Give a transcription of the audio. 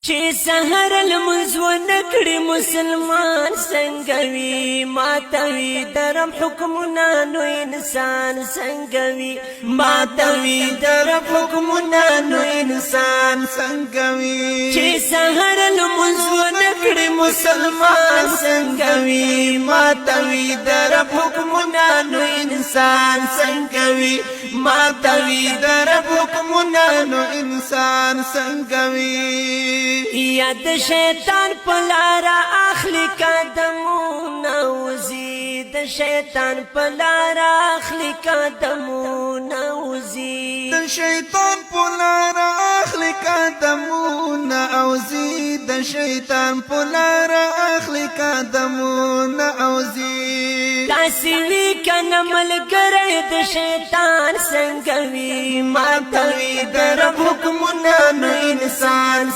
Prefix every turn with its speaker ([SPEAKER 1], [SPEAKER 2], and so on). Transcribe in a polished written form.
[SPEAKER 1] چې سحر المنز ونکړي مسلمان څنګه وي ماتوي درم حکمونه نو انسان څنګه وي ماتوي درم حکمونه نو انسان څنګه وي چې سحر المنز ونکړي مسلمان څنګه وي ماتوي درم حکمونه نو انسان څنګه وي ماتوي درم حکمونه نو انسان څنګه وي یاد شیطان پلارا اخلی قدمونه وزي د شیطان پلارا اخلی قدمونه وزي
[SPEAKER 2] د شیطان پلارا اخلی قدمونه اوزي د شیطان پلارا اخلی قدمونه اوزي
[SPEAKER 1] تاسوی کنه ملګری د شیطان څنګه وي ماتوي در حکمونه نو انسان